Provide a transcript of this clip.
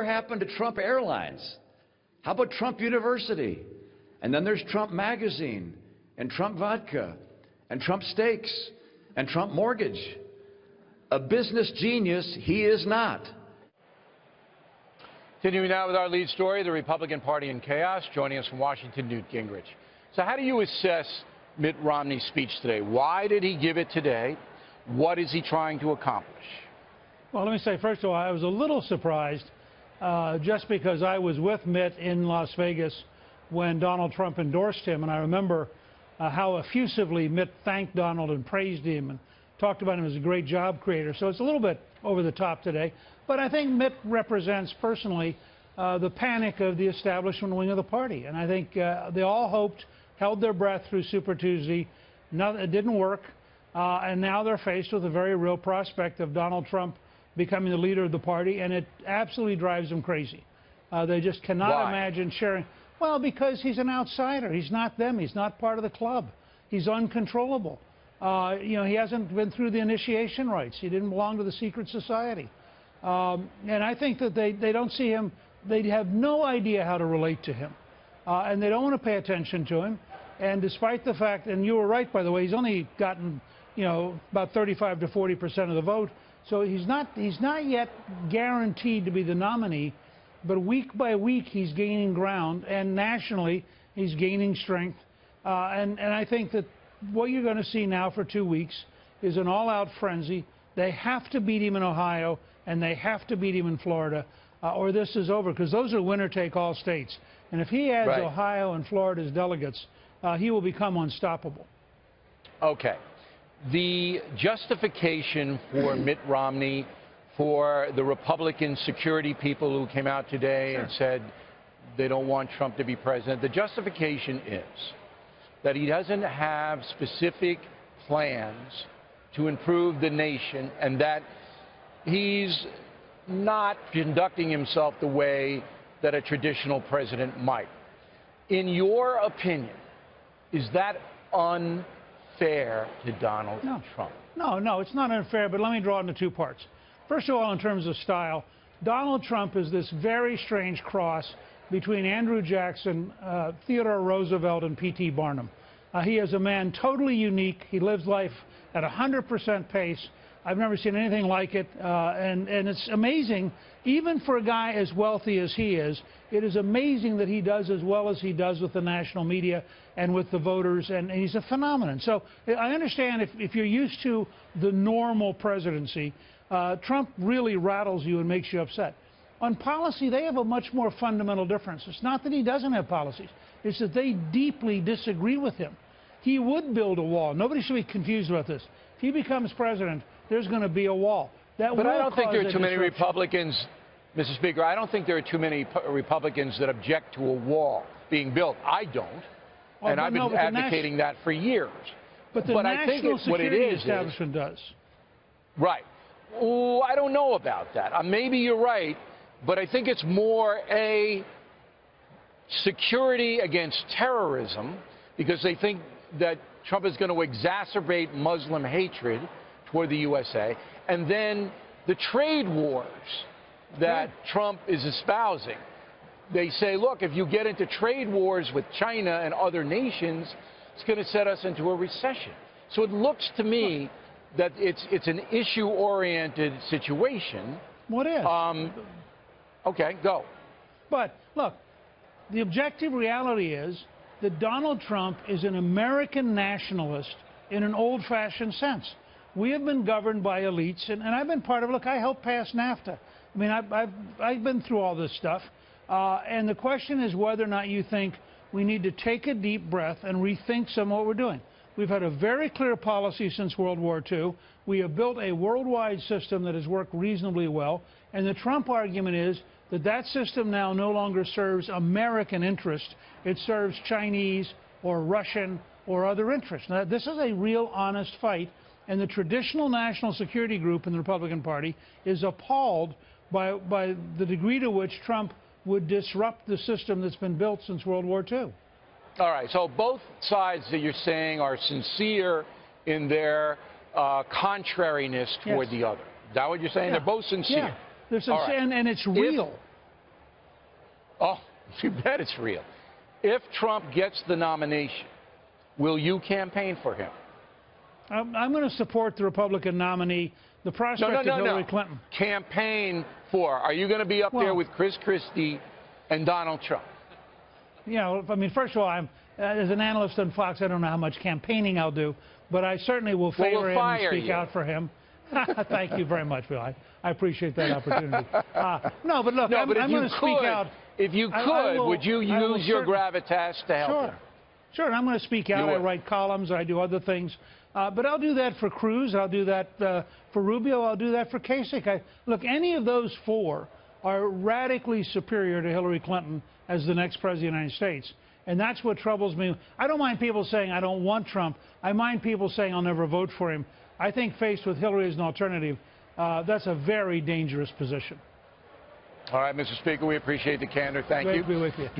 happened to Trump Airlines? How about Trump University? And then there's Trump Magazine, and Trump Vodka, and Trump Steaks, and Trump Mortgage. A business genius he is not. Continuing now with our lead story, the Republican Party in chaos. Joining us from Washington, Newt Gingrich. So how do you assess Mitt Romney's speech today? Why did he give it today? What is he trying to accomplish? Well, let me say, first of all, I was a little surprised just because I was with Mitt in Las Vegas when Donald Trump endorsed him, and I remember how effusively Mitt thanked Donald and praised him and talked about him as a great job creator. So it's a little bit over the top today. But I think Mitt represents personally the panic of the establishment wing of the party. And I think they all hoped, held their breath through Super Tuesday. It didn't work. And now they're faced with a very real prospect of Donald Trump becoming the leader of the party. And it absolutely drives them crazy. They just cannot imagine sharing. Well, because he's an outsider. He's not them. He's not part of the club. He's uncontrollable. You know, he hasn't been through the initiation rites. He didn't belong to the secret society. And I think that they don't see him. They have no idea how to relate to him. And they don't want to pay attention to him. And despite the fact, and you were right, by the way, he's only gotten, you know, about 35 to 40% of the vote. So he's not yet guaranteed to be the nominee. But week by week, he's gaining ground. And nationally, he's gaining strength. And I think that what you're going to see now for 2 weeks is an all-out frenzy. They have to beat him in Ohio, and they have to beat him in Florida, or this is over, because those are winner-take-all states. And if he adds Ohio and Florida as delegates, he will become unstoppable. Okay. The justification for Mitt Romney, for the Republican security people who came out today and said they don't want Trump to be president, the justification is that he doesn't have specific plans to improve the nation and that he's not conducting himself the way that a traditional president might. In your opinion, is that unfair to Donald Trump? No, it's not unfair, but let me draw it into two parts. First of all, in terms of style, Donald Trump is this very strange cross between Andrew Jackson, Theodore Roosevelt, and P.T. Barnum. He is a man totally unique. He lives life at 100% pace. I've never seen anything like it, and it's amazing, even for a guy as wealthy as he is, it is amazing that he does as well as he does with the national media and with the voters, and he's a phenomenon. So I understand if you're used to the normal presidency, Trump really rattles you and makes you upset. On policy, they have a much more fundamental difference. It's not that he doesn't have policies. It's that they deeply disagree with him. He would build a wall. Nobody should be confused about this. If he becomes president, there's going to be a wall. But I don't think there are too many Republicans, Mr. Speaker, I don't think there are too many Republicans that object to a wall being built. I don't. And I've been advocating that for years. But the national security establishment does. Right. Oh, I don't know about that. Maybe you're right, but I think it's more a security against terrorism because they think that Trump is going to exacerbate Muslim hatred toward the USA, and then the trade wars that Trump is espousing. They say, look, if you get into trade wars with China and other nations, it's going to set us into a recession. So it looks to me that it's an issue-oriented situation. What is? Okay, go. But, look, the objective reality is that Donald Trump is an American nationalist in an old-fashioned sense. We have been governed by elites, and I've been part of it. Look, I helped pass NAFTA. I mean, I've been through all this stuff. And the question is whether or not you think we need to take a deep breath and rethink some of what we're doing. We've had a very clear policy since World War II. We have built a worldwide system that has worked reasonably well. And the Trump argument is that that system now no longer serves American interest. It serves Chinese or Russian or other interests. Now, this is a real honest fight. And the traditional national security group in the Republican Party is appalled by the degree to which Trump would disrupt the system that's been built since World War II. All right, so both sides that you're saying are sincere in their contrariness toward the other. Is that what you're saying? They're both sincere. Yeah, they're sincere, and it's real. Oh, you bet it's real. If Trump gets the nomination, will you campaign for him? I'm going to support the Republican nominee. The prospect of Hillary Clinton. Campaign for. Are you going to be up there with Chris Christie and Donald Trump? You know, I mean, first of all, as an analyst on Fox, I don't know how much campaigning I'll do, but I certainly will favor him and speak out for him. Thank you very much, Bill. I appreciate that opportunity. No, but look, I'm going to speak out. If you could, would you use your gravitas to help him? Sure, and I'm going to speak out. I write columns. I do other things. But I'll do that for Cruz. I'll do that for Rubio. I'll do that for Kasich. Look, any of those four are radically superior to Hillary Clinton as the next president of the United States. And that's what troubles me. I don't mind people saying I don't want Trump. I mind people saying I'll never vote for him. I think faced with Hillary as an alternative, that's a very dangerous position. All right, Mr. Speaker, we appreciate the candor. Thank you. Great to be with you.